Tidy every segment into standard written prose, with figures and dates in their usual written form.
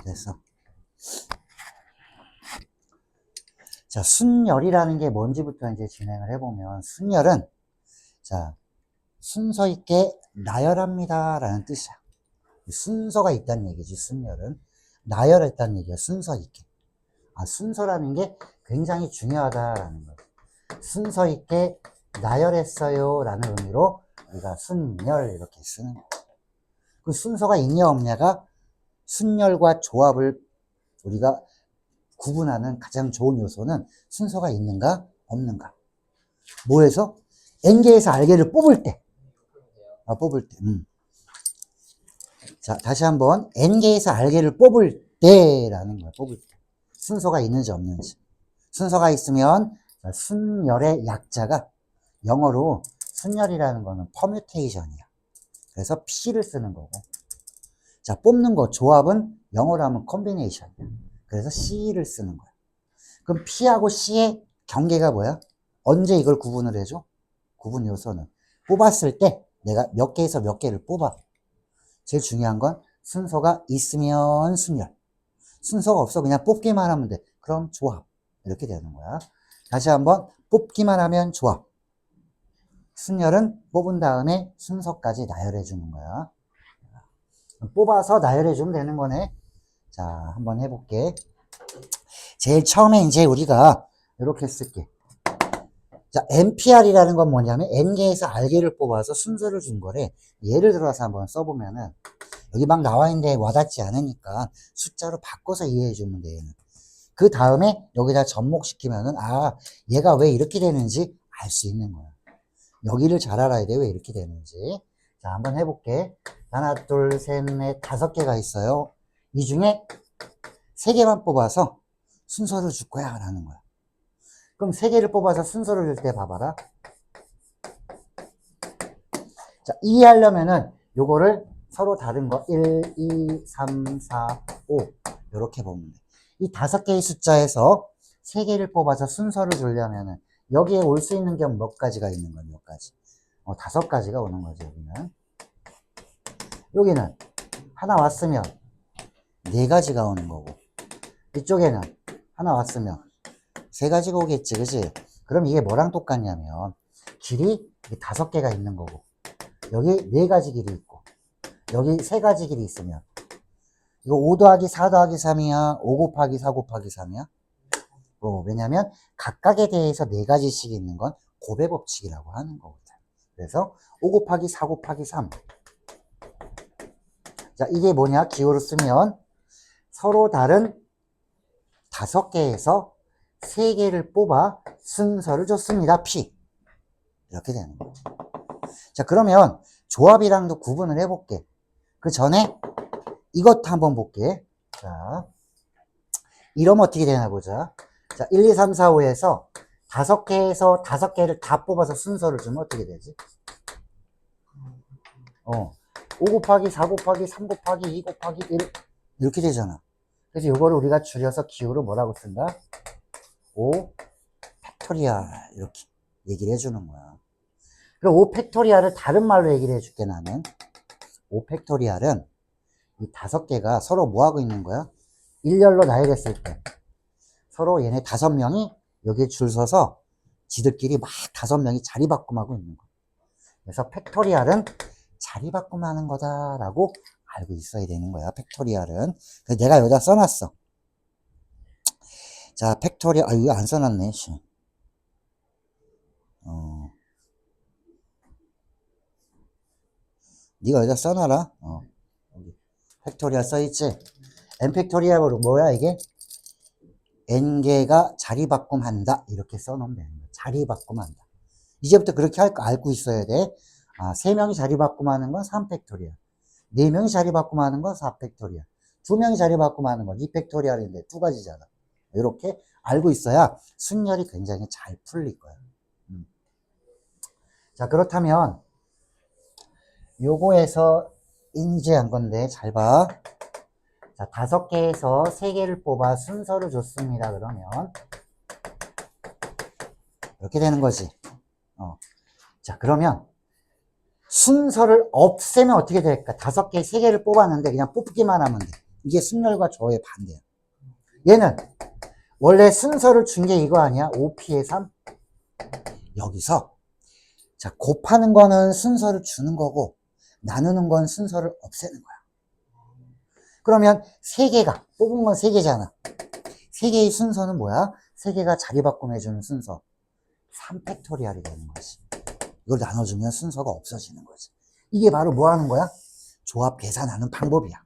됐어. 자, 순열이라는 게 뭔지부터 이제 진행을 해보면, 순열은, 자, 순서 있게 나열합니다. 라는 뜻이야. 순서가 있다는 얘기지, 순열은. 나열했다는 얘기야, 순서 있게. 순서라는 게 굉장히 중요하다라는 거야. 순서 있게 나열했어요. 라는 의미로 우리가 순열 이렇게 쓰는 거야. 그 순서가 있냐 없냐가 순열과 조합을 우리가 구분하는 가장 좋은 요소는 순서가 있는가 없는가. 뭐에서? N개에서 R개를 뽑을 때. 뽑을 때. 자, 다시 한번 N개에서 R개를 뽑을 때라는 거야. 뽑을 때. 순서가 있는지 없는지. 순서가 있으면 순열의 약자가 영어로 순열이라는 거는 퍼뮤테이션이야. 그래서 P를 쓰는 거고. 자, 뽑는 거 조합은 영어로 하면 콤비네이션이야. 그래서 C를 쓰는 거야. 그럼 P하고 C의 경계가 뭐야? 언제 이걸 구분을 해줘? 구분 요소는 뽑았을 때 내가 몇 개에서 몇 개를 뽑아. 제일 중요한 건 순서가 있으면 순열. 순서가 없어 그냥 뽑기만 하면 돼. 그럼 조합. 이렇게 되는 거야. 다시 한번 뽑기만 하면 조합. 순열은 뽑은 다음에 순서까지 나열해 주는 거야. 뽑아서 나열해 주면 되는 거네. 자, 한번 해볼게. 제일 처음에 이제 우리가 이렇게 쓸게. 자, NPR이라는 건 뭐냐면 N개에서 R개를 뽑아서 순서를 준 거래. 예를 들어서 한번 써보면은 여기 막 나와 있는데 와닿지 않으니까 숫자로 바꿔서 이해해 주면 돼. 그 다음에 여기다 접목시키면은 얘가 왜 이렇게 되는지 알 수 있는 거야. 여기를 잘 알아야 돼. 왜 이렇게 되는지. 자, 한번 해볼게. 하나, 둘, 셋, 넷, 5개가 있어요. 이 중에 3개만 뽑아서 순서를 줄 거야 라는 거야. 그럼 3개를 뽑아서 순서를 줄 때 봐봐라. 자, 이해하려면은 요거를 서로 다른 거 1, 2, 3, 4, 5 이렇게 보면 돼. 이 5개의 숫자에서 3개를 뽑아서 순서를 주려면은 여기에 올 수 있는 게 몇 가지가 있는 거야, 몇 가지. 5가지가 오는 거지, 여기는. 여기는 하나 왔으면 4가지가 오는 거고, 이쪽에는 하나 왔으면 3가지가 오겠지, 그지? 그럼 이게 뭐랑 똑같냐면, 길이 5개가 있는 거고, 여기 4가지 길이 있고, 여기 3가지 길이 있으면, 이거 5 더하기 4 더하기 3이야? 5 곱하기 4 곱하기 3이야? 왜냐면 각각에 대해서 4가지씩 있는 건 곱의 법칙이라고 하는 거거든. 그래서 5 곱하기 4 곱하기 3. 자, 이게 뭐냐? 기호로 쓰면 서로 다른 5개에서 3개를 뽑아 순서를 줬습니다. P. 이렇게 되는 거죠. 자, 그러면 조합이랑도 구분을 해볼게. 그 전에 이것도 한번 볼게. 자, 이러면 어떻게 되나 보자. 자, 1, 2, 3, 4, 5에서 5개에서 5개를 다 뽑아서 순서를 주면 어떻게 되지? 5 곱하기 4 곱하기 3 곱하기 2 곱하기 1 이렇게 되잖아. 그래서 이거를 우리가 줄여서 기호로 뭐라고 쓴다? 5 팩토리얼 이렇게 얘기를 해주는 거야. 그럼 5 팩토리얼을 다른 말로 얘기를 해줄게 나는. 5 팩토리얼은 이 5개가 서로 뭐 하고 있는 거야? 일렬로 나열했을 때 서로 얘네 5명이 여기에 줄 서서 지들끼리 막 5명이 자리바꿈하고 있는 거야. 그래서 팩토리얼은 자리바꿈하는 거다라고 알고 있어야 되는 거야. 팩토리얼은. 그래서 내가 여기다 써놨어. 자, 팩토리얼. 이거 안 써놨네. 네가 여기다 써놔라. 팩토리얼 써있지? n 팩토리얼로 뭐야 이게? n개가 자리바꿈한다 이렇게 써놓으면 되는 거야. 자리바꿈한다. 이제부터 그렇게 알고 있어야 돼. 3명이 자리바꿈하는 건 3팩토리얼, 4명이 자리바꿈하는 건 4팩토리얼, 2명이 자리바꿈하는 건 2팩토리얼인데 2가지잖아. 이렇게 알고 있어야 순열이 굉장히 잘 풀릴 거야. 자, 그렇다면 요거에서 인지한 건데 잘 봐. 자, 5개에서 3개를 뽑아 순서를 줬습니다. 그러면 이렇게 되는 거지. 자, 그러면 순서를 없애면 어떻게 될까? 5개, 3개를 뽑았는데 그냥 뽑기만 하면 돼. 이게 순열과 조합의 반대야. 얘는 원래 순서를 준 게 이거 아니야? 5p의 3? 여기서 자, 곱하는 거는 순서를 주는 거고 나누는 건 순서를 없애는 거야. 그러면 3개가 뽑은 건 3개잖아. 3개의 순서는 뭐야? 3개가 자리 바꿈해주는 순서 3팩토리얼이 되는 거지. 이걸 나눠주면 순서가 없어지는 거지. 이게 바로 뭐 하는 거야? 조합 계산하는 방법이야.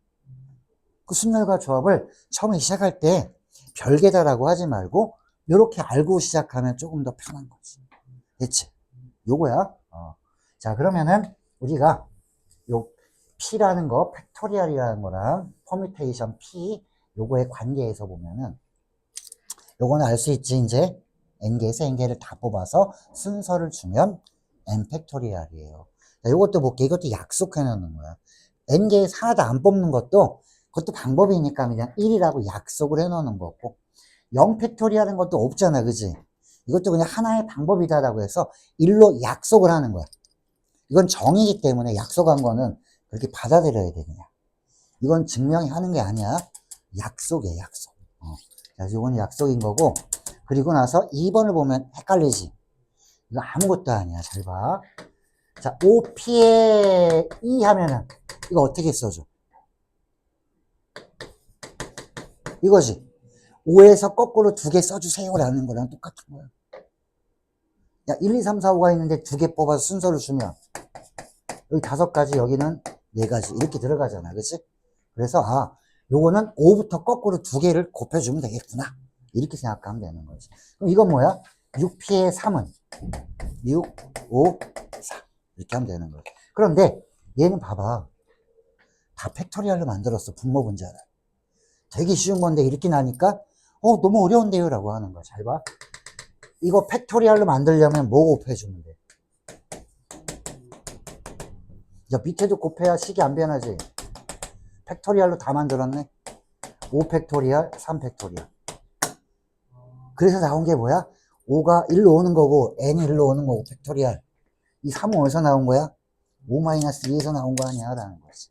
그 순열과 조합을 처음에 시작할 때 별개다라고 하지 말고 이렇게 알고 시작하면 조금 더 편한 거지. 됐지? 요거야. 자, 그러면은 우리가 요 P라는 거, 팩토리얼이라는 거랑 퍼뮤테이션 P 요거의 관계에서 보면은 요거는 알 수 있지. 이제 n개에서 n개를 다 뽑아서 순서를 주면 n 팩토리얼이에요. 자, 요것도 볼게. 이것도 약속해 놓는 거야. n개에서 하나도 안 뽑는 것도 그것도 방법이니까 그냥 1이라고 약속을 해 놓는 거고 0 팩토리얼인 것도 없잖아. 그지? 이것도 그냥 하나의 방법이다라고 해서 1로 약속을 하는 거야. 이건 정의이기 때문에 약속한 거는 그렇게 받아들여야 돼, 그냥. 이건 증명이 하는 게 아니야. 약속이야, 약속. 그래서 이건 약속인 거고, 그리고 나서 2번을 보면 헷갈리지? 이거 아무것도 아니야. 잘 봐. 자, 5p에 2 하면은, 이거 어떻게 써줘? 이거지. 5에서 거꾸로 2개 써주세요. 라는 거랑 똑같은 거야. 야, 1, 2, 3, 4, 5가 있는데 2개 뽑아서 순서를 주면, 여기 5가지, 여기는 4가지. 이렇게 들어가잖아. 그치? 그래서, 요거는 5부터 거꾸로 2개를 곱해주면 되겠구나. 이렇게 생각하면 되는 거지. 그럼 이건 뭐야? 6p의 3은 6, 5, 4. 이렇게 하면 되는 거지. 그런데 얘는 봐봐. 다 팩토리얼로 만들었어. 분모 분자를. 되게 쉬운 건데 이렇게 나니까 너무 어려운데요 라고 하는 거야. 잘 봐. 이거 팩토리얼로 만들려면 뭐 곱해주면 돼? 야, 밑에도 곱해야 식이 안 변하지. 팩토리얼로 다 만들었네. 5팩토리얼, 3팩토리얼. 그래서 나온 게 뭐야? 5가 1로 오는 거고 n이 1로 오는 거고 팩토리얼. 이 3은 어디서 나온 거야? 5-2에서 나온 거 아니야? 라는 거지.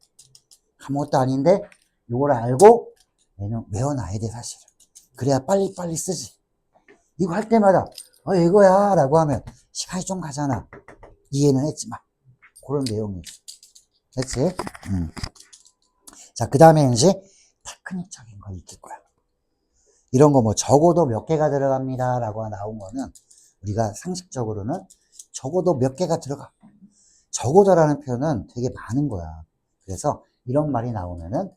아무것도 아닌데 이걸 알고 얘는 외워놔야 돼, 사실은. 그래야 빨리빨리 쓰지. 이거 할 때마다 이거야 라고 하면 시간이 좀 가잖아. 이해는 했지만 그런 내용이 있어. 됐지? 자, 그 다음에 이제 테크닉적인 거 익힐 거야. 이런 거 뭐 적어도 몇 개가 들어갑니다 라고 나온 거는 우리가 상식적으로는 적어도 몇 개가 들어가. 적어도라는 표현은 되게 많은 거야. 그래서 이런 말이 나오면은,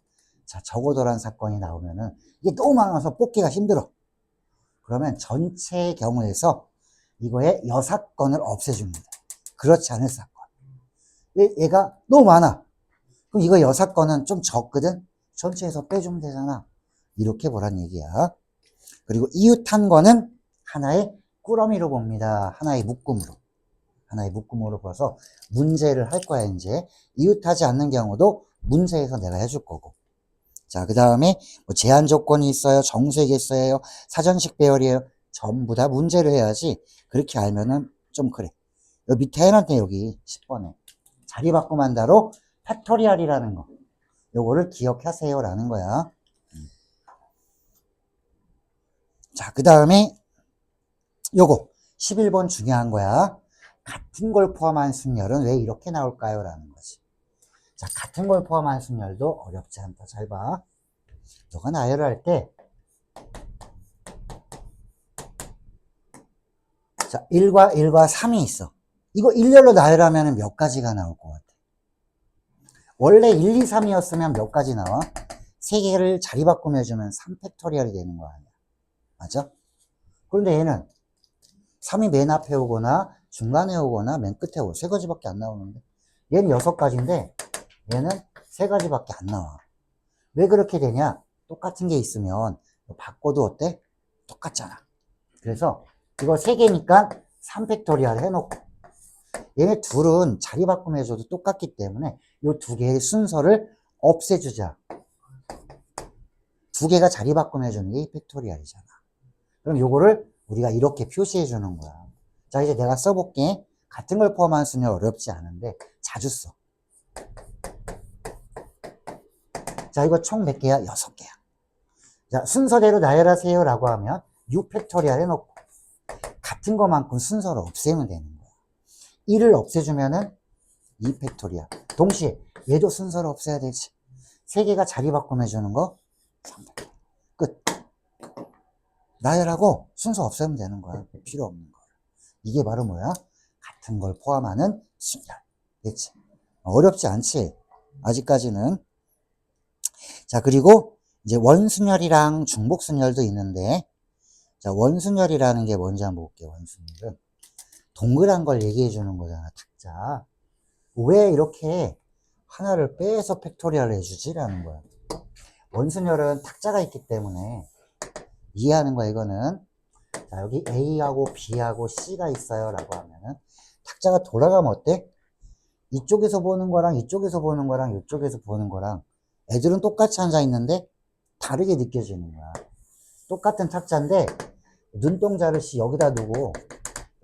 자, 적어도라는 사건이 나오면은 이게 너무 많아서 뽑기가 힘들어. 그러면 전체의 경우에서 이거의 여사건을 없애줍니다. 그렇지 않을 사건. 얘가 너무 많아. 그럼 이거 여사건은 좀 적거든? 전체에서 빼주면 되잖아. 이렇게 보란 얘기야. 그리고 이웃한 거는 하나의 꾸러미로 봅니다. 하나의 묶음으로. 하나의 묶음으로 봐서 문제를 할 거야, 이제. 이웃하지 않는 경우도 문제에서 내가 해줄 거고. 자, 그 다음에 뭐 제한 조건이 있어요. 정수액이 있어요. 사전식 배열이에요. 전부 다 문제를 해야지. 그렇게 알면은 좀 그래. 여기 밑에 해놨대, 여기 10번에. 자리 바꿈한다로 팩토리얼이라는 거. 요거를 기억하세요. 라는 거야. 자, 그 다음에 요거 11번 중요한 거야. 같은 걸 포함한 순열은 왜 이렇게 나올까요? 라는 거지. 자, 같은 걸 포함한 순열도 어렵지 않다. 잘 봐. 너가 나열을 할 때, 자, 1과 1과 3이 있어. 이거 일렬로 나열하면 몇 가지가 나올 것 같아? 원래 1, 2, 3이었으면 몇 가지 나와? 3개를 자리 바꾸면 3팩토리얼이 되는 거 아니야. 맞아? 그런데 얘는 3이 맨 앞에 오거나 중간에 오거나 맨 끝에 오고 3가지밖에 안 나오는데 얘는 6가지인데 얘는 3가지밖에 안 나와. 왜 그렇게 되냐? 똑같은 게 있으면 바꿔도 어때? 똑같잖아. 그래서 이거 3개니까 3팩토리얼 해놓고 얘네 둘은 자리 바꿈해줘도 똑같기 때문에 이 2개의 순서를 없애주자. 2개가 자리 바꿈해주는 게 팩토리얼이잖아. 그럼 요거를 우리가 이렇게 표시해 주는 거야. 자, 이제 내가 써볼게. 같은 걸 포함한 수는 어렵지 않은데 자주 써. 자, 이거 총 몇 개야? 6개야. 자, 순서대로 나열하세요 라고 하면 6팩토리얼 해놓고 같은 것만큼 순서를 없애면 되는 거야. 1을 없애주면은 2팩토리얼. 동시에 얘도 순서를 없애야 되지. 3개가 자리 바꾸면 거 3팩토리얼. 끝. 나열하고 순서 없애면 되는 거야. 필요 없는 거야. 이게 바로 뭐야? 같은 걸 포함하는 순열. 됐지? 어렵지 않지? 아직까지는. 자, 그리고 이제 원순열이랑 중복순열도 있는데, 자, 원순열이라는 게 뭔지 한번 볼게요. 원순열은 동그란 걸 얘기해 주는 거잖아. 탁자. 왜 이렇게 하나를 빼서 팩토리얼을 해주지라는 거야. 원순열은 탁자가 있기 때문에 이해하는 거야. 이거는 자, 여기 A하고 B하고 C가 있어요 라고 하면은 탁자가 돌아가면 어때? 이쪽에서 보는 거랑 이쪽에서 보는 거랑 이쪽에서 보는 거랑 애들은 똑같이 앉아 있는데 다르게 느껴지는 거야. 똑같은 탁자인데 눈동자를 여기다 두고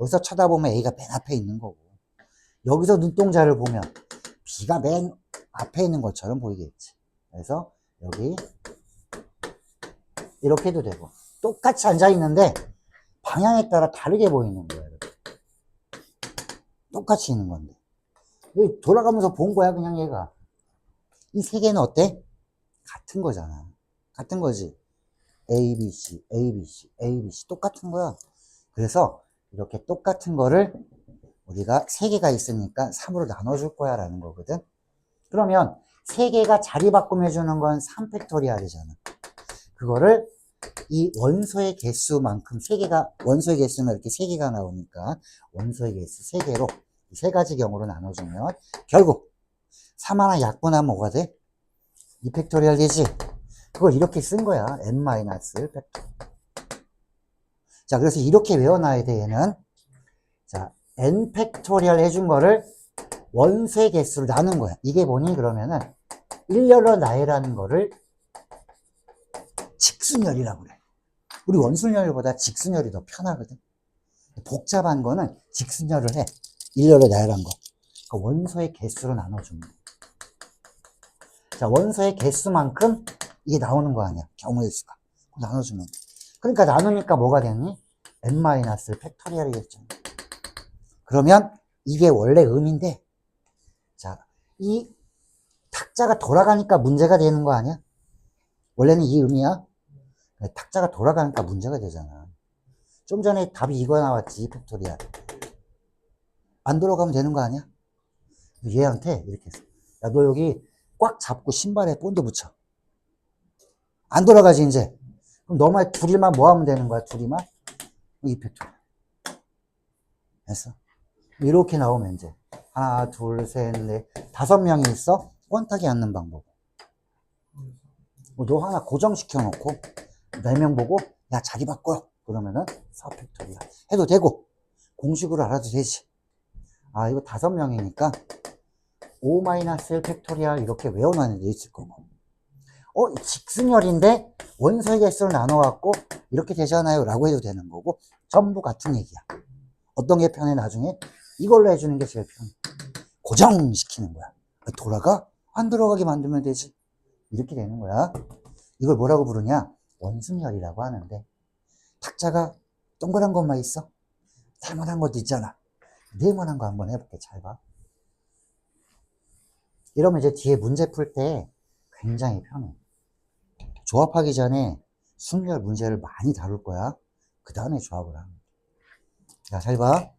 여기서 쳐다보면 A가 맨 앞에 있는 거고, 여기서 눈동자를 보면 B가 맨 앞에 있는 것처럼 보이겠지. 그래서 여기 이렇게 해도 되고, 똑같이 앉아 있는데 방향에 따라 다르게 보이는 거야. 이렇게. 똑같이 있는 건데 돌아가면서 본 거야. 그냥 얘가 이 세 개는 어때? 같은 거잖아. 같은 거지. A, B, C, A, B, C, A, B, C 똑같은 거야. 그래서 이렇게 똑같은 거를 우리가 3개가 있으니까 3으로 나눠줄 거야 라는 거거든. 그러면 3개가 자리 바꾸며 주는 건 3팩토리얼이잖아. 그거를 이 원소의 개수만큼 3개가, 원소의 개수는 이렇게 3개가 나오니까 원소의 개수 3개로 이 3가지 경우로 나눠주면 결국 3 하나 약분하면 뭐가 돼? 2팩토리얼 되지? 그걸 이렇게 쓴 거야. n-팩토리얼. 자, 그래서 이렇게 외워놔야 돼, 얘는. 자, n팩토리얼 해준 거를 원소의 개수로 나눈 거야. 이게 뭐니? 그러면은 일렬로 나열하는 거를 직순열이라고 그래. 우리 원순열보다 직순열이 더 편하거든. 복잡한 거는 직순열을 해. 일렬로 나열한 거. 그 원소의 개수로 나눠주는 거야. 자, 원소의 개수만큼 이게 나오는 거 아니야. 경우의 수가. 나눠주면. 그러니까 나누니까 뭐가 되니? n-팩토리얼이겠죠. 그러면 이게 원래 의미인데, 자, 이 탁자가 돌아가니까 문제가 되는 거 아니야? 원래는 이 의미야? 탁자가 돌아가니까 문제가 되잖아. 좀 전에 답이 이거 나왔지, 팩토리얼. 안 돌아가면 되는 거 아니야? 얘한테 이렇게 했어. 야, 너 여기 꽉 잡고 신발에 본드 붙여. 안 돌아가지, 이제. 그럼 너만 둘이만 뭐 하면 되는 거야, 둘이만? 이 팩토리얼. 됐어? 이렇게 나오면 이제 하나, 둘, 셋, 넷, 5명이 있어? 꼰탁이 앉는 방법. 너 하나 고정시켜 놓고 4명 보고 야 자리 바꿔 그러면은 4팩토리얼 해도 되고, 공식으로 알아도 되지. 아, 이거 5명이니까 5-1팩토리얼 이렇게 외워놔야 돼 있을 거고, 직순열인데 원소의 개수를 나눠 갖고 이렇게 되잖아요 라고 해도 되는 거고, 전부 같은 얘기야. 어떤 게 편해? 나중에 이걸로 해주는 게 제일 편해. 고정시키는 거야. 돌아가? 안 들어가게 만들면 되지. 이렇게 되는 거야. 이걸 뭐라고 부르냐? 원순열이라고 하는데, 탁자가 동그란 것만 있어? 살만한 것도 있잖아. 네모난 거 한번 해볼게. 잘 봐. 이러면 이제 뒤에 문제 풀 때 굉장히 편해. 조합하기 전에 순열 문제를 많이 다룰 거야. 그 다음에 조합을 하는 거야. 자, 잘 봐.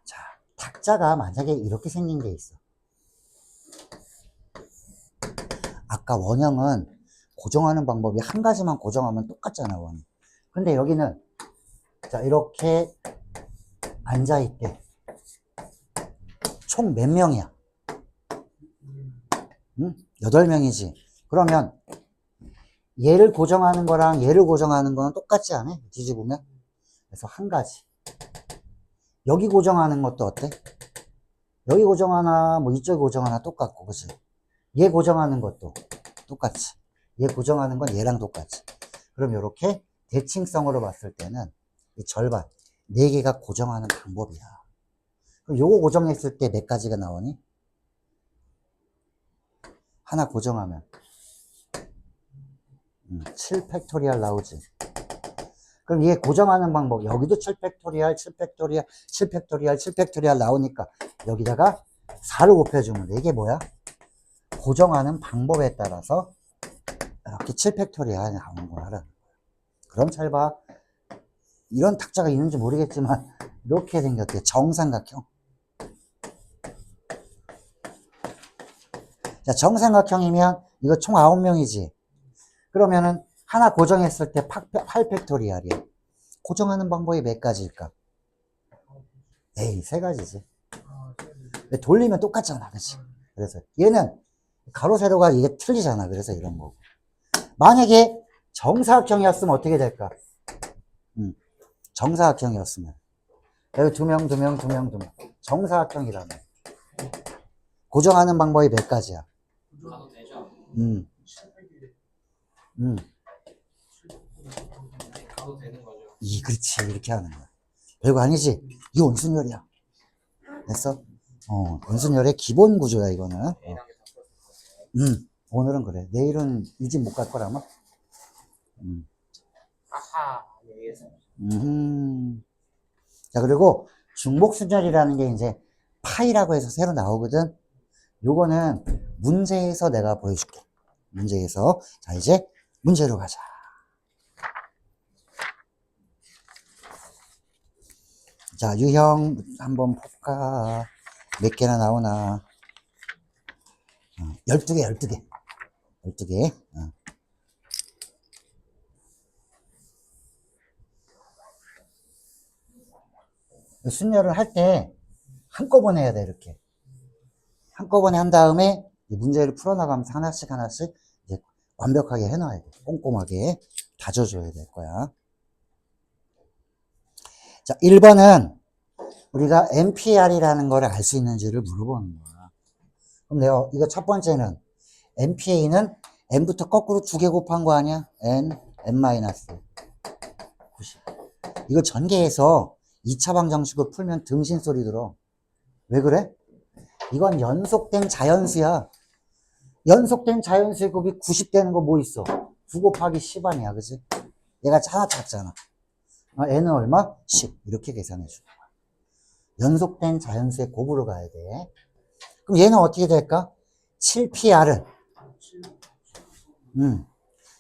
자, 탁자가 만약에 이렇게 생긴 게 있어. 아까 원형은 고정하는 방법이 한 가지만 고정하면 똑같잖아, 원이. 근데 여기는 자, 이렇게 앉아있대. 총 몇 명이야? 응? 8명이지. 그러면 얘를 고정하는 거랑 얘를 고정하는 거는 똑같지 않아? 뒤집으면. 그래서 한 가지. 여기 고정하는 것도 어때? 여기 고정하나 뭐 이쪽에 고정하나 똑같고, 그치? 얘 고정하는 것도 똑같이. 얘 고정하는 건 얘랑 똑같이. 그럼 이렇게 대칭성으로 봤을 때는 이 절반 4개가 고정하는 방법이야. 그럼 요거 고정했을 때 몇 가지가 나오니? 하나 고정하면 7팩토리얼 나오지. 그럼 이게 고정하는 방법, 여기도 7팩토리얼, 7팩토리얼, 7팩토리얼, 7팩토리얼 나오니까 여기다가 4를 곱해주면 돼. 이게 뭐야? 고정하는 방법에 따라서 이렇게 7팩토리얼 나오는 거야. 그럼 잘 봐. 이런 탁자가 있는지 모르겠지만 이렇게 생겼대. 정삼각형. 자, 정삼각형이면 이거 총 9명이지. 그러면은 하나 고정했을 때 8팩토리얼이야. 고정하는 방법이 몇 가지일까? 에이, 3가지지. 돌리면 똑같잖아, 그치? 그래서 얘는 가로 세로가 이게 틀리잖아. 그래서 이런 거고. 만약에 정사각형이었으면 어떻게 될까? 정사각형이었으면 여기 2명, 2명, 2명, 2명. 정사각형이라면 고정하는 방법이 몇 가지야? 가도 되죠? 가도 되는 거죠. 그렇지. 이렇게 하는 거야. 별거 아니지? 이 원순열이야. 됐어? 원순열의 기본 구조야, 이거는. 오늘은 그래. 내일은 이 집 못 갈 거라면? 아하, 여기에서. 자, 그리고 중복순열이라는 게 이제 파이라고 해서 새로 나오거든? 요거는 문제에서 내가 보여줄게. 문제에서. 자, 이제 문제로 가자. 자, 유형 한번 볼까? 몇 개나 나오나? 12개, 12개. 12개. 순열을 할 때 한꺼번에 해야 돼, 이렇게. 한꺼번에 한 다음에 문제를 풀어나가면서 하나씩 하나씩 이제 완벽하게 해놔야 돼. 꼼꼼하게 다져줘야 될 거야. 자, 1번은 우리가 MPR이라는 걸 알 수 있는지를 물어보는 거야. 그럼 내가 이거 첫 번째는 MPA는 N부터 거꾸로 2개 곱한 거 아니야? N-90. 이거 전개해서 2차 방정식을 풀면 등신 소리 들어. 왜 그래? 이건 연속된 자연수야. 연속된 자연수의 곱이 90 되는 거 뭐 있어? 9 곱하기 10 아니야, 그지? 얘가 하나 작잖아. N은 얼마? 10. 이렇게 계산해 줘. 연속된 자연수의 곱으로 가야 돼. 그럼 얘는 어떻게 될까? 7PR은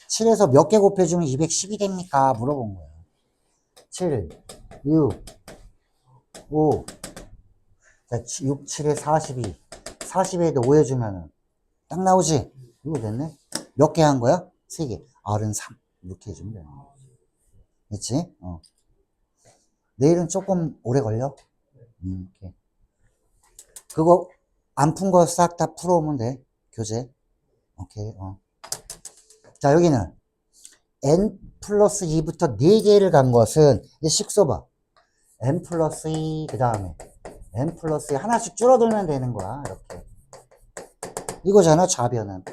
7에서 몇 개 곱해주면 210이 됩니까? 물어본 거야. 7, 6, 5, 자, 6, 7에 42. 40에도 5 해주면은 딱 나오지? 이거 됐네? 몇 개 한 거야? 3개. R은 3. 이렇게 해주면 되는 거야. 그치? 내일은 조금 오래 걸려? 오케이. 그거 안 푼 거 싹 다 풀어오면 돼. 교재. 오케이. 자, 여기는 n 플러스 2부터 4개를 간 것은 이제 식 써봐. n 플러스 2, 그 다음에 n 플러스 2 하나씩 줄어들면 되는 거야. 이렇게. 이거잖아, 좌변은.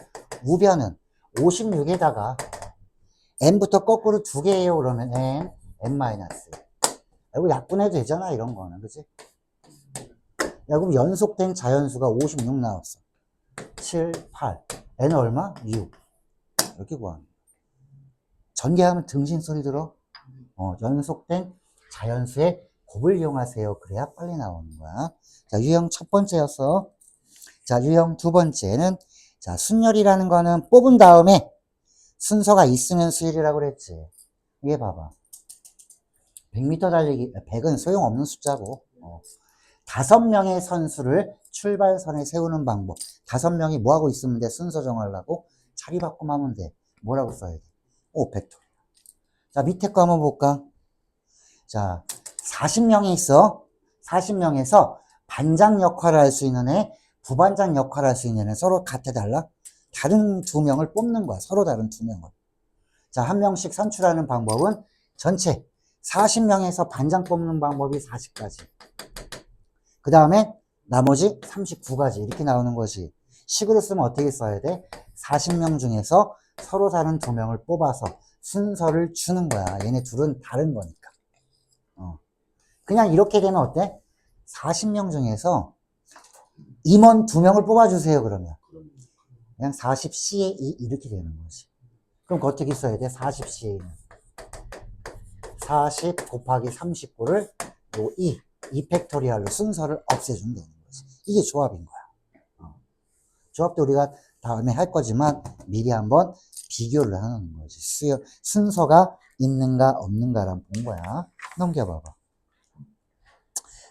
우변은 56에다가 n부터 거꾸로 2개예요. 그러면 n 마이너스. 이거 약분해도 되잖아, 이런 거는. 그치? 야, 그럼 연속된 자연수가 56 나왔어. 7, 8. n은 얼마? 6. 이렇게 구하는 거야. 전개하면 등신 소리 들어? 연속된 자연수의 곱을 이용하세요. 그래야 빨리 나오는 거야. 자, 유형 첫 번째였어. 자, 유형 두 번째는, 자, 순열이라는 거는 뽑은 다음에 순서가 있으면 수열이라고 그랬지. 이게 봐봐. 100m 달리기, 100은 소용없는 숫자고, 5명의 선수를 출발선에 세우는 방법. 5명이 뭐하고 있으면 돼? 순서 정하려고? 자리 바꾸면 하면 돼. 뭐라고 써야 돼? 5팩토리얼. 자, 밑에 거 한번 볼까? 자, 40명이 있어. 40명에서 반장 역할을 할 수 있는 애, 부반장 역할을 할 수 있는 애 서로 같아 달라? 다른 2명을 뽑는 거야. 서로 다른 2명을. 자, 한 명씩 선출하는 방법은 전체 40명에서 반장 뽑는 방법이 40가지. 그 다음에 나머지 39가지 이렇게 나오는 것이 식으로 쓰면 어떻게 써야 돼? 40명 중에서 서로 다른 2명을 뽑아서 순서를 주는 거야. 얘네 둘은 다른 거니까. 그냥 이렇게 되면 어때? 40명 중에서 임원 2명을 뽑아주세요. 그러면 그냥 40C에 2 이렇게 되는 거지. 그럼 그거 어떻게 써야 돼? 40C에는 40 곱하기 39를 요 2 팩토리얼로 순서를 없애주면 되는 거지. 이게 조합인 거야. 조합도 우리가 다음에 할 거지만 미리 한번 비교를 하는 거지. 순서가 있는가 없는가를 본 거야. 넘겨봐봐.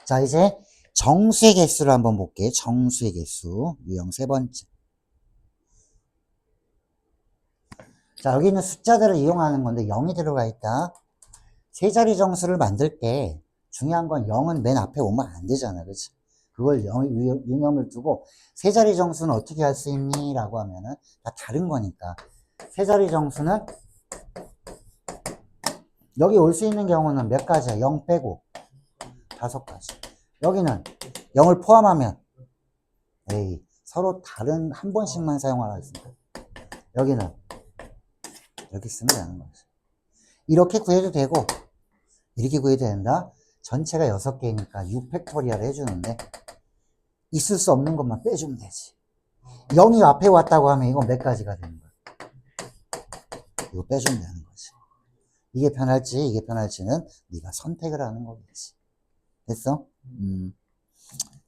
자, 이제 정수의 개수를 한번 볼게. 정수의 개수. 유형 세 번째. 자, 여기 있는 숫자들을 이용하는 건데 0이 들어가 있다. 세 자리 정수를 만들 때 중요한 건 0은 맨 앞에 오면 안 되잖아. 그치? 그걸 유념을 두고 세 자리 정수는 어떻게 할 수 있니? 라고 하면은 다 다른 거니까. 세 자리 정수는 여기 올 수 있는 경우는 몇 가지야? 0 빼고 5가지. 여기는 0을 포함하면 에이, 서로 다른 한 번씩만 사용하라 했습니다. 여기는 이렇게 쓰면 되는 거지. 이렇게 구해도 되고 이렇게 구해도 된다. 전체가 6개니까 6팩토리얼 해주는데 있을 수 없는 것만 빼주면 되지. 0이 앞에 왔다고 하면 이건 몇 가지가 되는 거야. 이거 빼주면 되는 거지. 이게 편할지 이게 편할지는 네가 선택을 하는 거겠지. 됐어?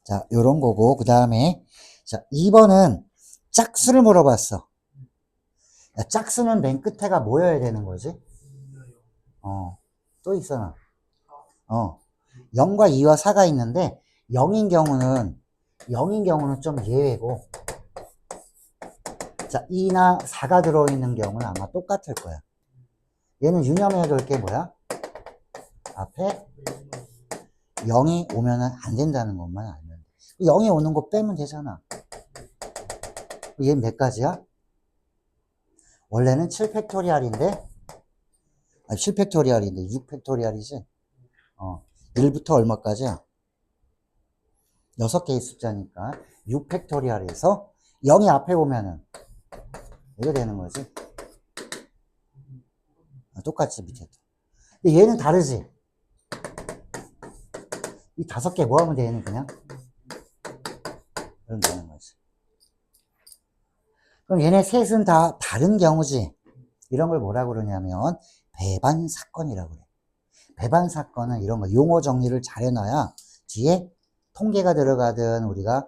자, 요런 거고 그 다음에 자 2번은 짝수를 물어봤어. 야, 짝수는 맨 끝에가 뭐여야 되는 거지? 또 있잖아. 0과 2와 4가 있는데 0인 경우는 좀 예외고 자 2나 4가 들어있는 경우는 아마 똑같을 거야. 얘는 유념해야 될 게 뭐야? 앞에 0이 오면은 안 된다는 것만 알면 돼. 0이 오는 거 빼면 되잖아. 얘는 몇 가지야? 원래는 7팩토리얼인데 7팩토리얼인데 6팩토리얼이지. 1부터 얼마까지야? 6개의 숫자니까 6팩토리얼에서 0이 앞에 오면은 이거 되는 거지. 똑같이 밑에도. 근데 얘는 다르지. 이 5개 뭐 하면 되니 그냥? 그럼 되는 거지. 그럼 얘네 셋은 다 다른 경우지. 이런 걸 뭐라 그러냐면 배반 사건이라고 그래. 배반 사건은 이런 거 용어 정리를 잘 해놔야 뒤에 통계가 들어가든 우리가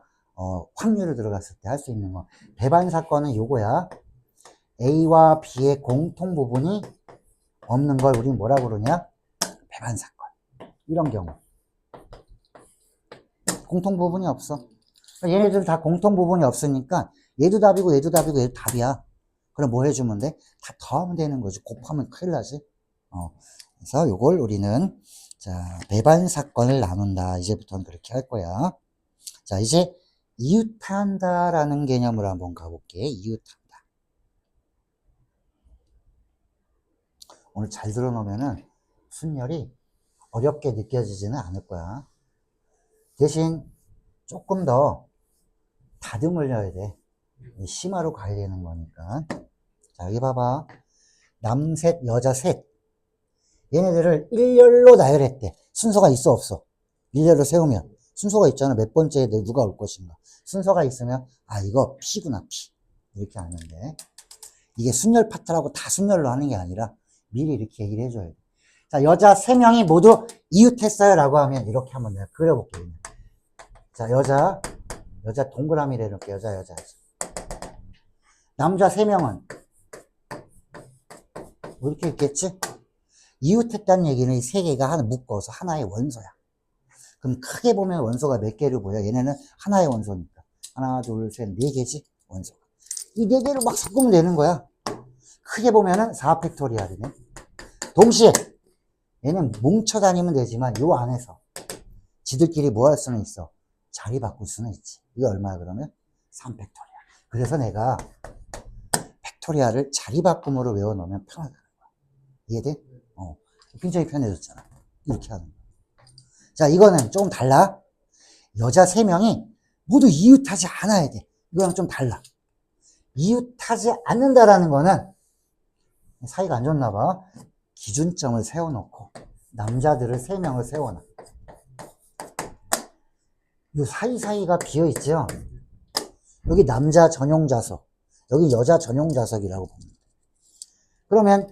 확률을 들어갔을 때 할 수 있는 거. 배반 사건은 요거야. A와 B의 공통 부분이 없는 걸 우리 뭐라 그러냐? 배반 사건. 이런 경우. 공통 부분이 없어. 얘네들 다 공통 부분이 없으니까 얘도 답이고 얘도 답이고 얘도 답이야. 그럼 뭐 해주면 돼? 다 더하면 되는 거지. 곱하면 큰일 나지. 그래서 요걸 우리는 자 배반 사건을 나눈다. 이제부터는 그렇게 할 거야. 자 이제 이웃한다라는 개념으로 한번 가볼게. 이웃한다. 오늘 잘 들어놓으면은 순열이 어렵게 느껴지지는 않을 거야. 대신 조금 더 다듬을 해야 돼. 심화로 가야 되는 거니까. 자, 여기 봐봐. 남셋, 여자셋. 얘네들을 일렬로 나열했대. 순서가 있어, 없어? 일렬로 세우면. 순서가 있잖아. 몇 번째에 누가 올 것인가. 순서가 있으면, 아, 이거 P구나, P. 이렇게 하는데. 이게 순열 파트라고 다 순열로 하는 게 아니라 미리 이렇게 얘기를 해줘야 돼. 자, 여자 3명이 모두 이웃했어요. 라고 하면 이렇게 한번 내가 그려볼게요. 자, 여자 동그라미를 이렇게 여자. 남자 3명은 뭐 이렇게 있겠지? 이웃했다는 얘기는 이 3개가 하나 묶어서 하나의 원소야. 그럼 크게 보면 원소가 몇 개를 보여? 얘네는 하나의 원소니까. 하나, 둘, 셋, 4개지? 원소가. 이 4개를 막 섞으면 되는 거야. 크게 보면은 4팩토리얼이네. 동시에 얘는 뭉쳐 다니면 되지만 요 안에서 지들끼리 뭐 할 수는 있어? 자리 바꿀 수는 있지. 이게 얼마야 그러면? 3팩토리얼. 그래서 내가 팩토리얼을 자리 바꿈으로 외워놓으면 편하다는 거야. 이해돼? 굉장히 편해졌잖아. 이렇게 하는 거야. 자, 이거는 조금 달라. 여자 3명이 모두 이웃하지 않아야 돼. 이거랑 좀 달라. 이웃하지 않는다라는 거는 사이가 안 좋나 봐. 기준점을 세워놓고 남자들을 3명을 세워놔. 이 사이사이가 비어있죠? 여기 남자 전용 좌석, 여기 여자 전용 좌석이라고 봅니다. 그러면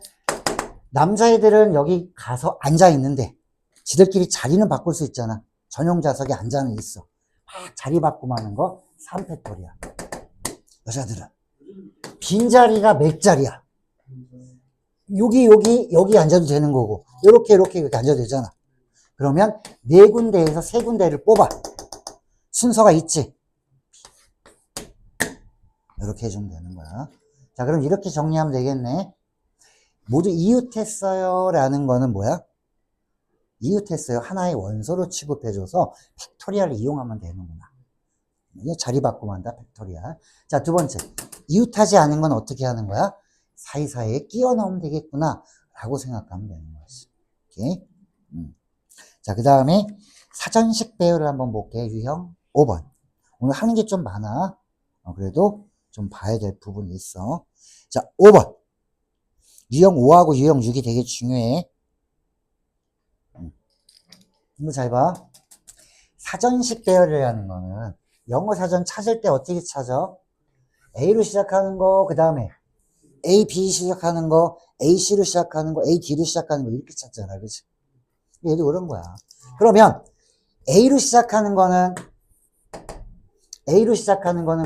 남자애들은 여기 가서 앉아 있는데 지들끼리 자리는 바꿀 수 있잖아. 전용 좌석에 앉아는 있어. 막 자리 바꾸고 하는 거 3팩토리야. 여자들은 빈 자리가 몇 자리야? 여기 앉아도 되는 거고 이렇게 앉아도 되잖아. 그러면 네 군데에서 세 군데를 뽑아. 순서가 있지. 이렇게 해주면 되는 거야. 자, 그럼 이렇게 정리하면 되겠네. 모두 이웃했어요 라는 거는 뭐야? 이웃했어요. 하나의 원소로 취급해줘서 팩토리얼을 이용하면 되는구나. 자리 바꾸면 한다, 팩토리얼. 자, 두 번째. 이웃하지 않은 건 어떻게 하는 거야? 사이사이에 끼워 넣으면 되겠구나. 라고 생각하면 되는 거지. 오케이? 자, 그 다음에 사전식 배열을 한번 볼게. 유형 5번. 오늘 하는 게 좀 많아. 그래도 좀 봐야 될 부분이 있어. 자, 5번. 유형 5하고 유형 6이 되게 중요해. 이거 잘 봐. 사전식 배열이라는 거는 영어 사전 찾을 때 어떻게 찾아? A로 시작하는 거, 그 다음에 A, B 시작하는 거, A, C로 시작하는 거, A, D로 시작하는 거 이렇게 찾잖아. 그치? 얘도 그런 거야. 그러면 A로 시작하는 거는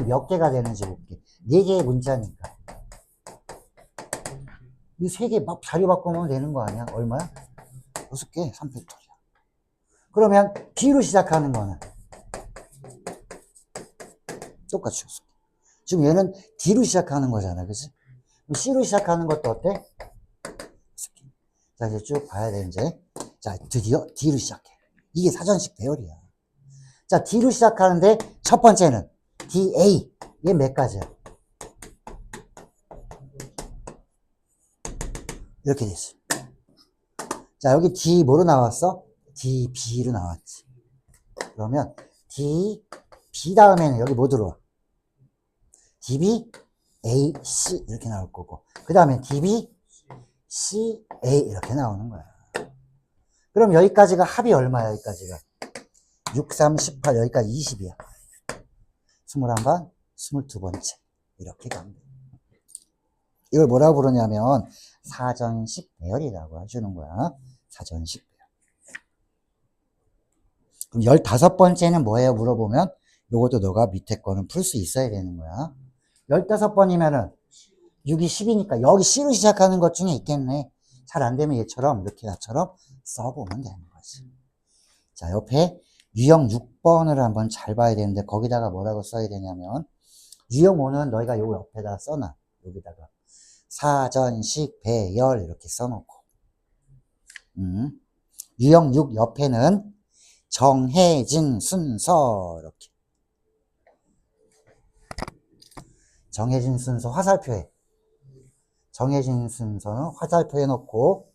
몇 개가 되는지 볼게. 4개의 문자니까. 이 3개 막 자리 바꾸면 되는 거 아니야? 얼마야? 6개, 3팩토리야. 그러면 B로 시작하는 거는 똑같이 6개. 지금 얘는 D로 시작하는 거잖아. 그치? C로 시작하는 것도 어때? 6개. 자, 이제 쭉 봐야 돼, 이제. 자, 드디어 D로 시작해. 이게 사전식 배열이야. 자, D로 시작하는데 첫 번째는 DA. 얘 몇 가지야? 이렇게 됐어. 자, 여기 D 뭐로 나왔어? DB로 나왔지. 그러면 DB 다음에는 여기 뭐 들어와? DB, A, C 이렇게 나올 거고 그 다음에 DB, C, A 이렇게 나오는 거야. 그럼 여기까지가 합이 얼마야? 여기까지가 6, 3, 18 여기까지 20이야. 21번, 22번째 이렇게 가면 돼. 이걸 뭐라고 부르냐면 사전식 배열이라고 해주는 거야. 사전식 배열. 그럼 15번째는 뭐예요? 물어보면 요것도 너가 밑에 거는 풀 수 있어야 되는 거야. 15번이면은 6이 10이니까 여기 C로 시작하는 것 중에 있겠네. 잘 안 되면 얘처럼 이렇게 나처럼 써보면 되는 거지. 자, 옆에 유형 6번을 한번 잘 봐야 되는데 거기다가 뭐라고 써야 되냐면 유형 5는 너희가 요 옆에다 써놔. 여기다가 사전식 배열 이렇게 써놓고 유형 6 옆에는 정해진 순서 이렇게 정해진 순서 화살표에 정해진 순서는 화살표에 놓고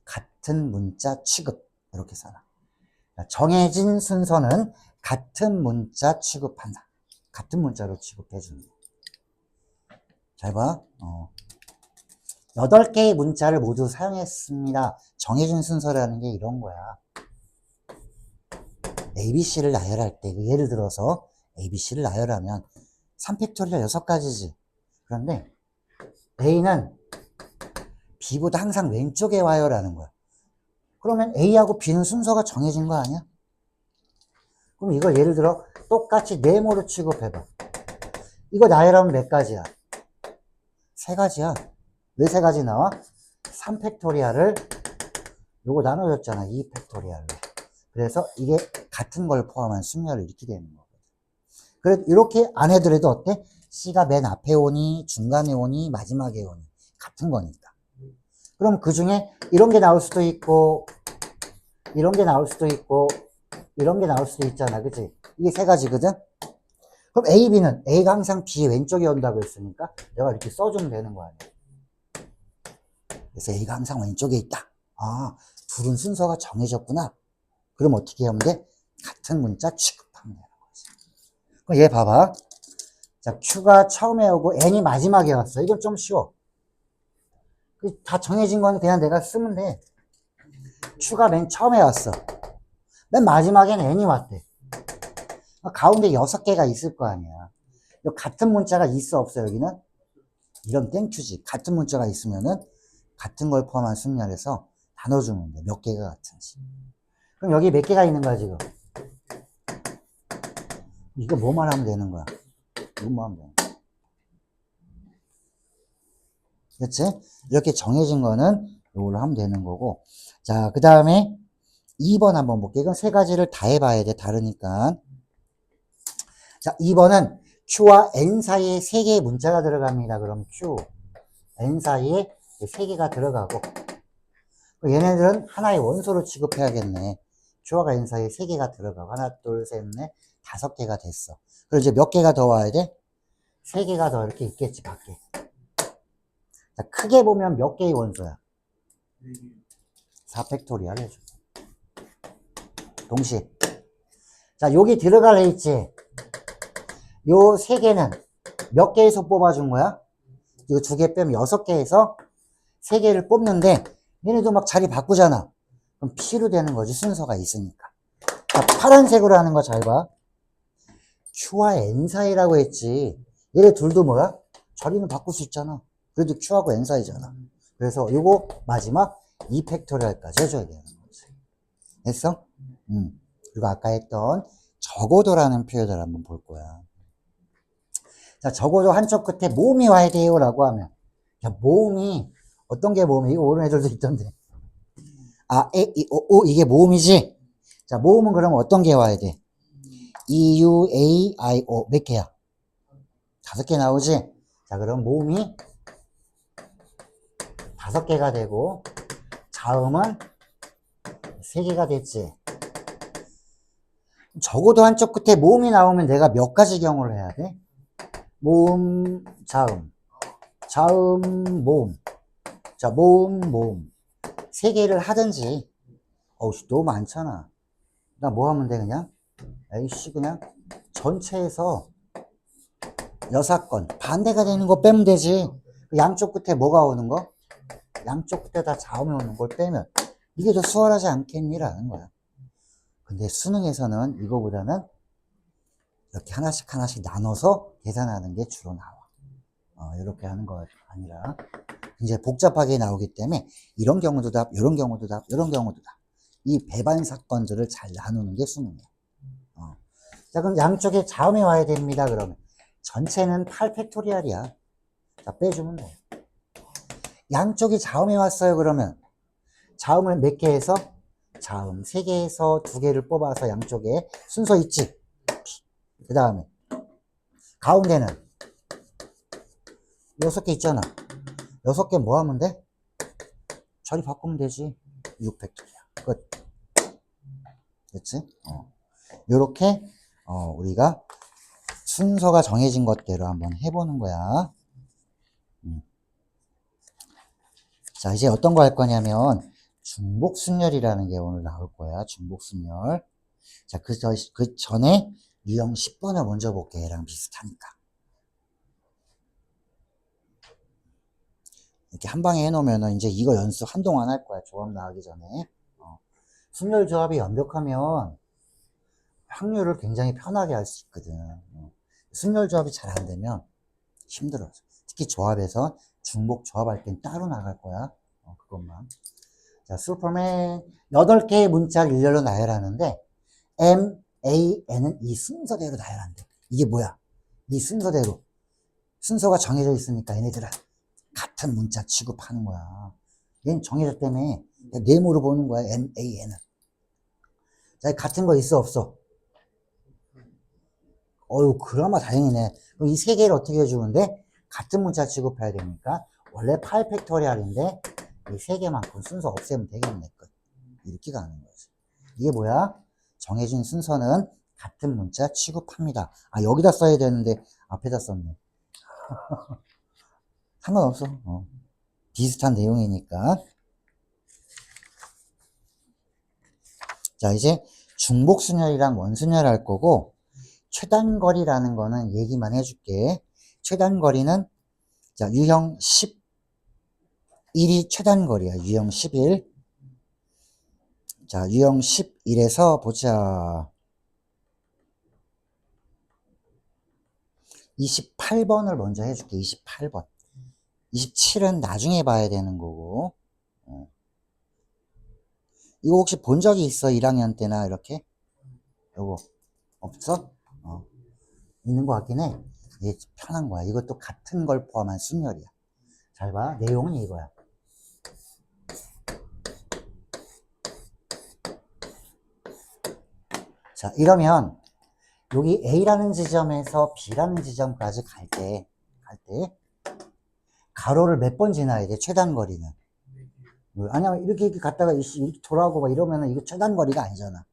같은 문자 취급 이렇게 써놔. 정해진 순서는 같은 문자 취급한다. 같은 문자로 취급해준다. 잘 봐. 8개의 문자를 모두 사용했습니다. 정해진 순서라는 게 이런 거야. ABC를 나열할 때, 예를 들어서 ABC를 나열하면 3팩토리얼 6가지지. 그런데 A는 B보다 항상 왼쪽에 와요 라는 거야. 그러면 A하고 B는 순서가 정해진 거 아니야? 그럼 이걸 예를 들어 똑같이 네모로 취급해봐. 이거 나열하면 몇 가지야? 3가지야. 왜 3가지 나와? 3팩토리얼을 요거 나눠줬잖아. 2팩토리얼로. 그래서 이게 같은 걸 포함한 순열을 이렇게 되는 거거든. 그래도 이렇게 안 해더라도 어때? C가 맨 앞에 오니, 중간에 오니, 마지막에 오니. 같은 거니까. 그럼 그 중에 이런 게 나올 수도 있고, 이런 게 나올 수도 있고, 이런 게 나올 수도 있잖아. 그치? 이게 3가지거든? 그럼 A, B는 A가 항상 B 왼쪽에 온다고 했으니까 내가 이렇게 써주면 되는 거 아니야. 그래서 A가 항상 왼쪽에 있다. 아, 둘은 순서가 정해졌구나. 그럼 어떻게 하면 돼? 같은 문자 취급하면 되는 거지. 그럼 얘 봐봐. 자, Q가 처음에 오고 N이 마지막에 왔어. 이건 좀 쉬워. 다 정해진 건 그냥 내가 쓰면 돼. Q가 맨 처음에 왔어. 맨 마지막에는 N이 왔대. 가운데 6개가 있을 거 아니야. 같은 문자가 있어, 없어, 여기는? 이런 땡큐지. 같은 문자가 있으면은 같은 걸 포함한 순열에서 나눠주면 돼. 몇 개가 같은지. 그럼 여기 몇 개가 있는 거야, 지금? 이거 뭐만 하면 되는 거야? 이거만 하면 되는 거야. 그렇지? 이렇게 정해진 거는 이걸로 하면 되는 거고. 자, 그 다음에 2번 한번 볼게. 이건 세 가지를 다 해봐야 돼. 다르니까. 자, 2번은 Q와 N 사이에 세 개의 문자가 들어갑니다. 그럼 Q, N 사이에 세 개가 들어가고. 얘네들은 하나의 원소로 취급해야겠네. Q와 N 사이에 세 개가 들어가고. 하나, 둘, 셋, 넷, 5개가 됐어. 그리고 이제 몇 개가 더 와야 돼? 3개가 더 이렇게 있겠지, 밖에. 자, 크게 보면 몇 개의 원소야? 4팩토리얼 해줘. 동시에. 자, 여기 들어갈 애 있지? 요 3개는 몇 개에서 뽑아준 거야? 이거 2개 빼면 6개에서 3개를 뽑는데 얘네도 막 자리 바꾸잖아. 그럼 P로 되는 거지, 순서가 있으니까. 자, 파란색으로 하는 거 잘 봐. Q와 N 사이라고 했지. 얘네 둘도 뭐야? 자리는 바꿀 수 있잖아. 그래도 Q하고 N 사이잖아. 그래서 요거 마지막 2팩토리얼까지 해줘야 되는 거지. 됐어? 그리고 아까 했던 적어도라는 표현을 한번 볼 거야. 자, 적어도 한쪽 끝에 모음이 와야 돼요 라고 하면, 야, 모음이 어떤 게 모음이? 이거 모르는 애들도 있던데. 아, 에, 이, 오, 이게 모음이지? 자, 모음은 그러면 어떤 게 와야 돼? E, U, A, I, O. 몇 개야? 5개 나오지? 자, 그럼 모음이 5개가 되고, 자음은 3개가 됐지. 적어도 한쪽 끝에 모음이 나오면 내가 몇 가지 경우를 해야 돼? 모음, 자음. 자음, 모음. 자, 모음, 모음. 3개를 하든지. 어우, 너무 많잖아. 나 뭐 하면 돼, 그냥? 에이씨, 그냥 전체에서 6건. 반대가 되는 거 빼면 되지. 양쪽 끝에 뭐가 오는 거? 양쪽 끝에 다 자음이 오는 걸 빼면 이게 더 수월하지 않겠니라는 거야. 근데 수능에서는 이거보다는 이렇게 하나씩 하나씩 나눠서 계산하는 게 주로 나와. 이렇게 하는 거 아니라 이제 복잡하게 나오기 때문에 이런 경우도 답, 이런 경우도 답, 이런 경우도 답. 이 배반 사건들을 잘 나누는 게 수능이야. 자, 그럼 양쪽에 자음이 와야 됩니다. 그러면 전체는 8팩토리얼이야. 자, 빼주면 돼. 양쪽이 자음이 왔어요. 그러면 자음을 몇 개에서? 자음 3개에서 2개를 뽑아서 양쪽에 순서 있지? 그 다음에 가운데는 6개 있잖아. 6개 뭐 하면 돼? 자리 바꾸면 되지. 6팩토리얼. 끝. 됐지? 요렇게 우리가 순서가 정해진 것대로 한번 해보는 거야. 자, 이제 어떤 거 할 거냐면 중복순열이라는 게 오늘 나올 거야. 중복순열. 자, 그 전에 유형 10번을 먼저 볼게. 얘랑 비슷하니까. 이렇게 한 방에 해놓으면은 이제 이거 연습 한동안 할 거야. 조합 나가기 전에. 순열 조합이 완벽하면 확률을 굉장히 편하게 할 수 있거든. 순열 조합이 잘 안 되면 힘들어. 특히 조합에서 중복 조합할 땐 따로 나갈 거야. 그것만. 자, 슈퍼맨 8개의 문자를 일렬로 나열하는데 M, A, N은 이 순서대로 나열한대. 이게 뭐야? 이 순서대로. 순서가 정해져 있으니까 얘네들은 같은 문자 취급하는 거야. 얘는 정해졌다며. 네모로 보는 거야. M, A, N은. 자, 같은 거 있어, 없어? 그나마 다행이네. 그럼 이 3개를 어떻게 해주는데? 같은 문자 취급해야 되니까 원래 8팩토리얼인데 이 3개만큼 순서 없애면 되겠네. 끝. 이렇게 가는 거지. 이게 뭐야? 정해진 순서는 같은 문자 취급합니다. 아, 여기다 써야 되는데 앞에다 썼네. 상관없어. 비슷한 내용이니까. 자, 이제 중복순열이랑 원순열 할 거고 최단거리라는 거는 얘기만 해줄게. 최단거리는 자, 유형 11이 최단거리야. 유형 11. 자, 유형 11에서 보자. 28번을 먼저 해줄게. 28번. 27은 나중에 봐야 되는 거고. 이거 혹시 본 적이 있어? 1학년 때나 이렇게? 요거 없어? 있는 것 같긴 해. 이게 편한 거야. 이것도 같은 걸 포함한 순열이야. 잘 봐. 내용은 이거야. 자, 이러면 여기 A라는 지점에서 B라는 지점까지 갈 때 가로를 몇 번 지나야 돼? 최단 거리는. 아니야, 이렇게 갔다가 이렇게 돌아오고 막 이러면은 이거 최단 거리가 아니잖아.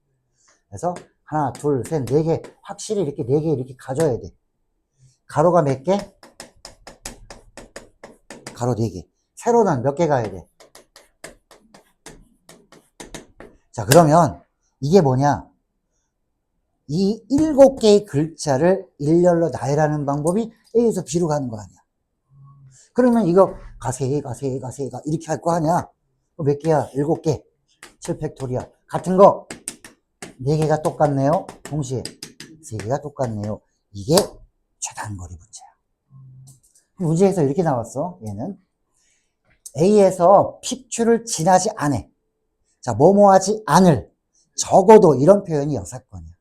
그래서 하나, 둘, 셋, 네 개. 확실히 이렇게 네 개 이렇게 가져야 돼. 가로가 몇 개? 가로 네 개. 세로는 몇 개 가야 돼? 자, 그러면 이게 뭐냐? 이 7개의 글자를 일렬로 나열하는 방법이 A에서 B로 가는 거 아니야. 그러면 이거 가세 이렇게 할 거 아니야. 몇 개야? 7개. 7팩토리얼. 같은 거 4개가 똑같네요. 동시에 3개가 똑같네요. 이게 최단거리 문제야. 문제에서 이렇게 나왔어. 얘는 A에서 PQ를 지나지 않아. 자, 뭐뭐하지 않을. 적어도 이런 표현이 6건이야.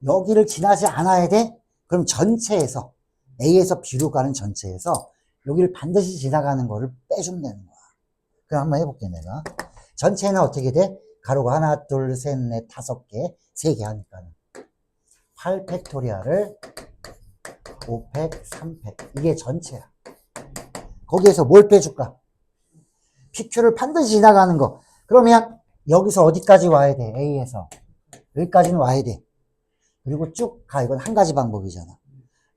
여기를 지나지 않아야 돼? 그럼 전체에서 A에서 B로 가는 전체에서 여기를 반드시 지나가는 거를 빼주면 되는 거야. 그럼 한번 해볼게 내가. 전체는 어떻게 돼? 가로가 하나, 둘, 셋, 넷, 5개, 3개 하니까는 8팩토리얼을 5팩, 3팩. 이게 전체야. 거기에서 뭘 빼줄까? PQ를 반드시 지나가는 거. 그러면 여기서 어디까지 와야 돼? A에서 여기까지는 와야 돼. 그리고 쭉 가. 이건 한 가지 방법이잖아.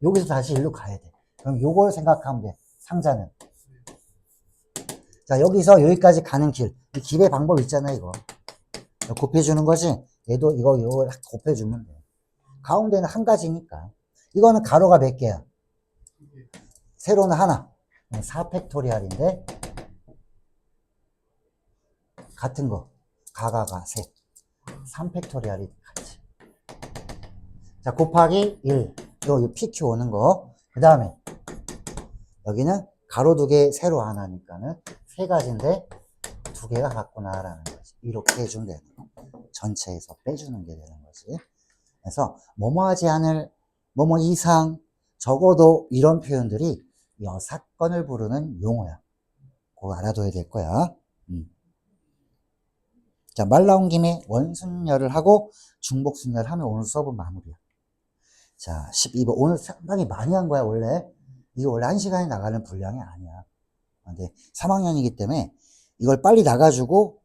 여기서 다시 일로 가야 돼. 그럼 요걸 생각하면 돼. 상자는. 자, 여기서 여기까지 가는 길. 이 길의 방법 있잖아, 이거. 곱해주는 거지. 얘도 이거 곱해주면 돼. 가운데는 한 가지니까. 이거는 가로가 몇 개야? 세로는 하나. 4팩토리얼인데 같은 거. 가가가 셋. 3팩토리얼이 같이. 자, 곱하기 1. 요 PQ 오는 거. 그 다음에 여기는 가로 2개, 세로 하나니까는 3가지인데 2개가 같구나라는 거지. 이렇게 해주면 되는 거. 전체에서 빼주는 게 되는 거지. 그래서 뭐뭐 하지 않을, 뭐뭐 이상, 적어도 이런 표현들이 6건을 부르는 용어야. 그거 알아둬야 될 거야. 자, 말 나온 김에 원순열을 하고 중복순열을 하면 오늘 수업은 마무리야. 자, 12번. 오늘 상당히 많이 한 거야, 원래. 이게 원래 1시간에 나가는 분량이 아니야. 근데 3학년이기 때문에 이걸 빨리 나가주고,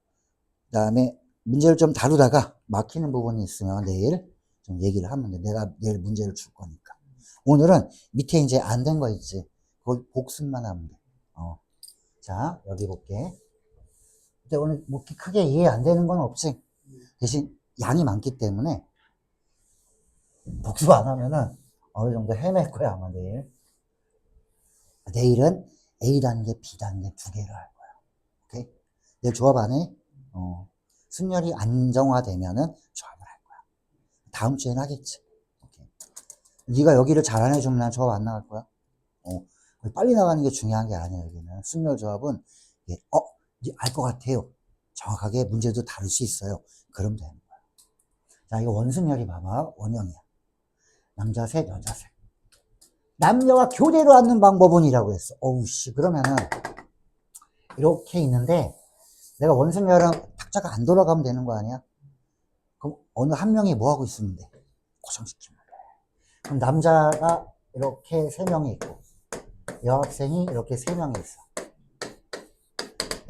그 다음에 문제를 좀 다루다가 막히는 부분이 있으면 내일 좀 얘기를 하면 돼. 내가 내일 문제를 줄 거니까. 오늘은 밑에 이제 안 된 거 있지. 그걸 복습만 하면 돼. 자, 여기 볼게. 근데 오늘 뭐 크게 이해 안 되는 건 없지. 대신 양이 많기 때문에 복습 안 하면은 어느 정도 헤맬 거야, 아마 내일. 내일은 A단계, B단계 2개를 할 거야. 오케이? 내일 조합 안 해? 순열이 안정화되면은 조합을 할 거야. 다음 주에는 하겠지. 오케이. 네가 여기를 잘 안 해주면 난 조합 안 나갈 거야. 빨리 나가는 게 중요한 게 아니야, 여기는. 순열 조합은, 알 것 같아요. 정확하게 문제도 다룰 수 있어요. 그러면 되는 거야. 자, 이거 원순열이 봐봐. 원형이야. 남자 셋, 여자 셋. 남녀가 교대로 앉는 방법은 이라고 했어. 어우씨, 그러면은, 이렇게 있는데, 내가 원순열은 탁자가 안 돌아가면 되는 거 아니야? 그럼 어느 한 명이 뭐 하고 있으면 돼? 고정시키면 돼. 그럼 남자가 이렇게 3명이 있고, 여학생이 이렇게 3명이 있어.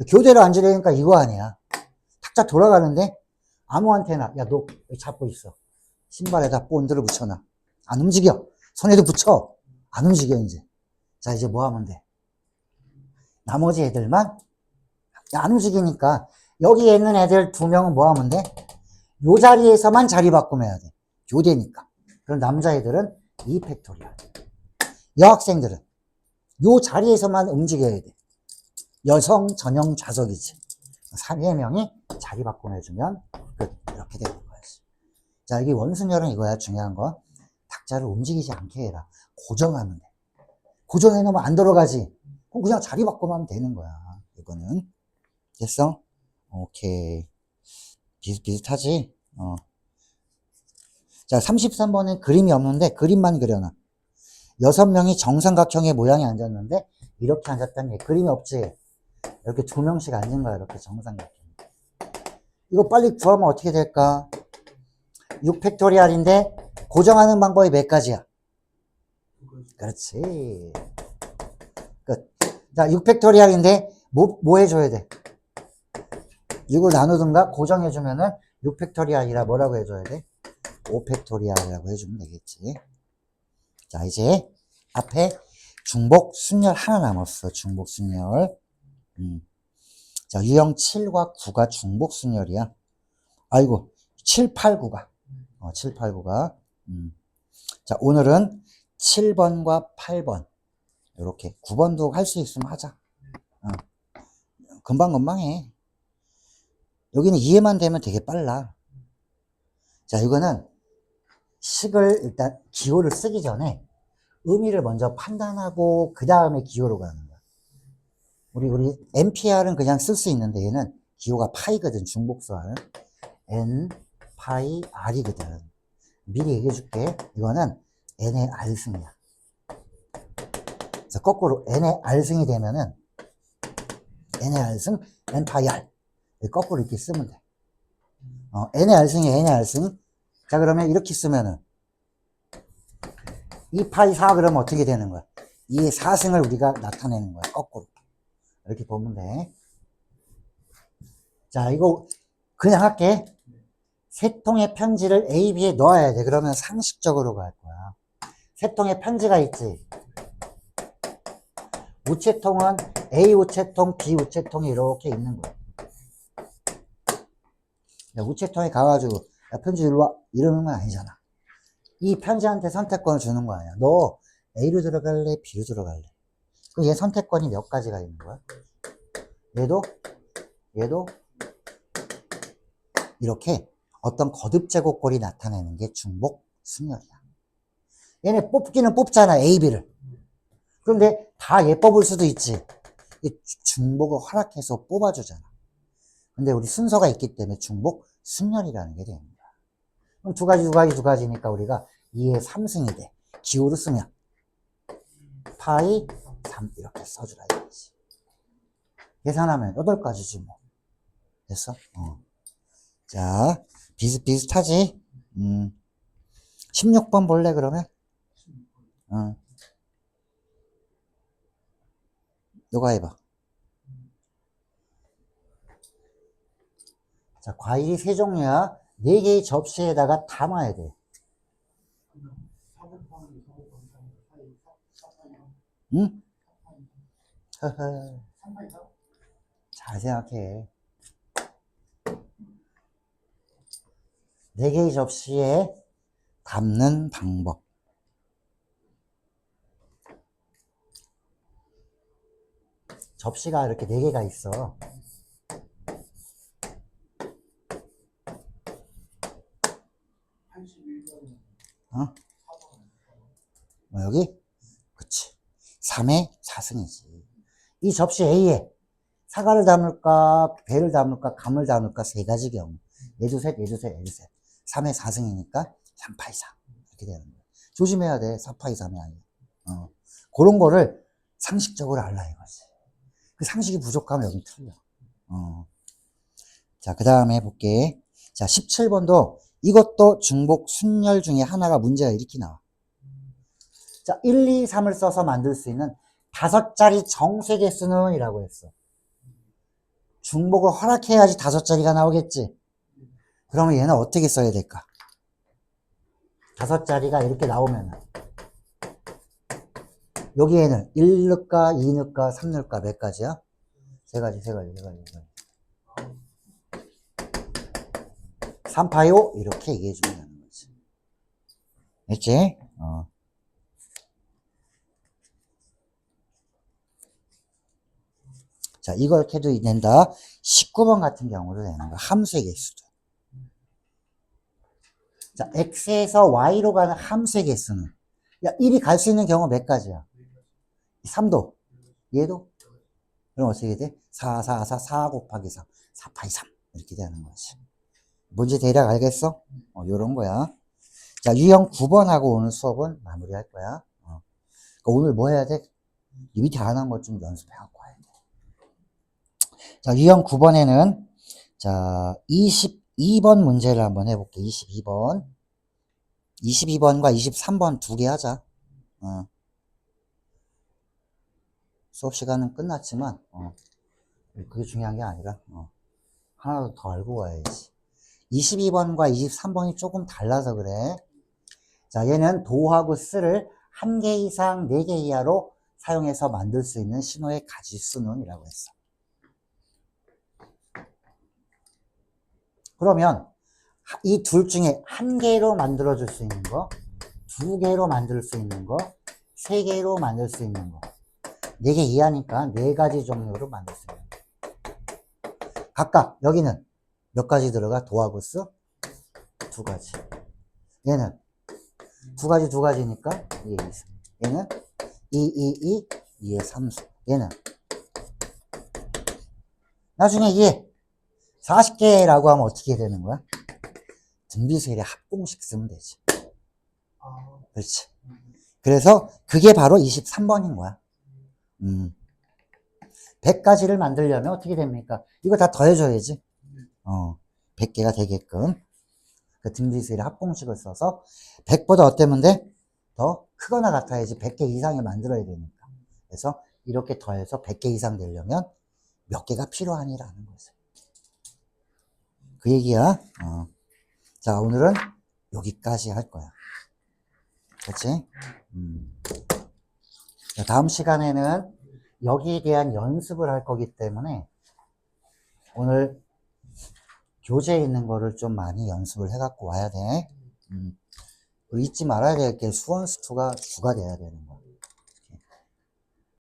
교대로 앉으려니까 이거 아니야. 탁자 돌아가는데, 아무한테나, 야, 너 잡고 있어. 신발에다 본드를 붙여놔. 안 움직여. 손에도 붙여. 안 움직여, 이제. 자, 이제 뭐 하면 돼? 나머지 애들만, 안 움직이니까, 여기에 있는 애들 2명은 뭐 하면 돼? 요 자리에서만 자리 바꾸면 해야 돼. 교대니까. 그럼 남자애들은 2팩토리얼. 여학생들은 요 자리에서만 움직여야 돼. 여성 전용 좌석이지. 3명이 자리 바꿔내주면 끝. 이렇게 되는 거지. 자, 이게 원순열은 이거야. 중요한 거. 탁자를 움직이지 않게 해라. 고정하면 돼. 고정해 놓으면 안 들어가지. 그럼 그냥 자리 바꾸면 하면 되는 거야. 이거는. 됐어? 오케이. 비슷하지? 자, 33번은 그림이 없는데 그림만 그려놔. 6명이 정삼각형의 모양이 앉았는데 이렇게 앉았다는 얘기. 그림이 없지? 이렇게 2명씩 앉은 거야. 이렇게 정삼각형. 이거 빨리 구하면 어떻게 될까? 6팩토리알인데 고정하는 방법이 몇 가지야? 그렇지. 끝. 자, 6팩토리알인데 뭐 해줘야 돼? 6을 나누든가 고정해주면은 6팩토리알이라 뭐라고 해줘야 돼? 5팩토리알이라고 해주면 되겠지. 자, 이제 앞에 중복 순열 하나 남았어. 중복 순열. 자, 유형 7과 9가 중복 순열이야. 아이고, 7, 8, 9가. 7, 8, 9가. 자, 오늘은 7번과 8번. 이렇게. 9번도 할 수 있으면 하자. 금방금방 해. 여기는 이해만 되면 되게 빨라. 자, 이거는 식을 일단 기호를 쓰기 전에 의미를 먼저 판단하고 그 다음에 기호로 가는 거야. 우리 NPR은 그냥 쓸 수 있는데 얘는 기호가 파이거든. 중복수할. N, 파이, R이거든. 미리 얘기해 줄게. 이거는 N의 R승이야. 그래서 거꾸로 N의 R승이 되면은 N의 R승, N 파이 R. 거꾸로 이렇게 쓰면 돼. N의 R승이 N의 R승. 자, 그러면 이렇게 쓰면은 2 파이 4 그러면 어떻게 되는 거야? 2의 4승을 우리가 나타내는 거야. 거꾸로. 이렇게 보면 돼. 자, 이거 그냥 할게. 세 통의 편지를 A, B에 넣어야 돼. 그러면 상식적으로 갈 거야. 세 통의 편지가 있지. 우체통은 A 우체통, B 우체통이 이렇게 있는 거야. 우체통에 가가지고 야, 편지 일로 와. 이러는 건 아니잖아. 이 편지한테 선택권을 주는 거 아니야. 너 A로 들어갈래? B로 들어갈래? 그럼 얘 선택권이 몇 가지가 있는 거야? 얘도 이렇게 어떤 거듭 제곱꼴이 나타내는 게 중복 순열이야. 얘네 뽑기는 뽑잖아. A, B를. 그런데 다 얘 뽑을 수도 있지. 중복을 허락해서 뽑아주잖아. 근데 우리 순서가 있기 때문에 중복 순열이라는 게 되는 거야. 그럼 두 가지니까 우리가 2의 3승이 돼. 기호로 쓰면 파이 3 이렇게 써주라 이거지. 계산하면 8가지지 뭐. 됐어? 자, 비슷하지? 16번 볼래 그러면? 너가 해봐. 자, 과일이 3종류야. 4개의 접시에다가 담아야 돼. 응? 허허. 잘 생각해. 4개의 접시에 담는 방법. 접시가 이렇게 4개가 있어. 여기? 그치. 3의 4승이지. 이 접시 A에 사과를 담을까, 배를 담을까, 감을 담을까, 3가지 경우. 얘도 셋, 얘도 셋, 얘도 셋. 3의 4승이니까 3 파이 4. 이렇게 되는 거야. 조심해야 돼. 4 파이 3이 아니야. 그런 거를 상식적으로 알라 이거지. 그 상식이 부족하면 여기 틀려. 자, 그 다음에 볼게. 자, 17번도 이것도 중복 순열 중에 하나가 문제가 이렇게 나와. 자, 1, 2, 3을 써서 만들 수 있는 5자리 정수 개수는 이라고 했어. 중복을 허락해야지 5자리가 나오겠지. 그러면 얘는 어떻게 써야 될까? 5자리가 이렇게 나오면 여기에는 1 넣을까, 2 넣을까, 3 넣을까, 몇 가지야? 3가지. 3 파이 5 이렇게 얘기해주면 되는 거지. 됐지? 자, 이걸 해도 된다. 19번 같은 경우도 되는 거야. 함수의 개수도. 자, x에서 y로 가는 함수의 개수는 야, 1이 갈 수 있는 경우 몇 가지야? 3도. 얘도? 그럼 어떻게 돼? 4, 4, 4, 4 곱하기 3. 4 파이 3. 이렇게 되는 거지. 뭔지 대략 알겠어? 요런 거야. 자, 유형 9번하고 오늘 수업은 마무리할 거야. 그러니까 오늘 뭐 해야 돼? 이 밑에 안 한 것 좀 연습해갖고 와야 돼. 자, 유형 9번에는, 자, 22번 문제를 한번 해볼게. 22번. 22번과 23번 두 개 하자. 수업 시간은 끝났지만, 그게 중요한 게 아니라, 하나 더 알고 와야지. 22번과 23번이 조금 달라서 그래. 자, 얘는 도하고 스를 한 개 이상 4개 이하로 사용해서 만들 수 있는 신호의 가지수는 이라고 했어. 그러면 이 둘 중에 한 개로 만들어줄 수 있는 거, 2개로 만들 수 있는 거, 3개로 만들 수 있는 거, 4개 이하니까 4가지 종류로 만들 수 있는 거. 각각 여기는 몇 가지 들어가? 도하고 스? 2가지. 얘는 2가지니까 2의 2수. 얘는 2, 2의 3수. 얘는 나중에 얘 40개라고 하면 어떻게 되는 거야? 등비수열의 합공식 쓰면 되지. 그렇지. 그래서 그게 바로 23번인 거야. 100가지를 만들려면 어떻게 됩니까? 이거 다 더해줘야지. 100개가 되게끔. 그 등비수열의 합공식을 써서 100보다 어때면 돼? 더 크거나 같아야지 100개 이상을 만들어야 되니까. 그래서 이렇게 더해서 100개 이상 되려면 몇 개가 필요하니라는 거지. 그 얘기야. 자, 오늘은 여기까지 할 거야. 그렇지? 자, 다음 시간에는 여기에 대한 연습을 할 거기 때문에 오늘 교재에 있는 거를 좀 많이 연습을 해갖고 와야 돼. 그리고 잊지 말아야 될 게 수원수투가 주가 돼야 되는 거야.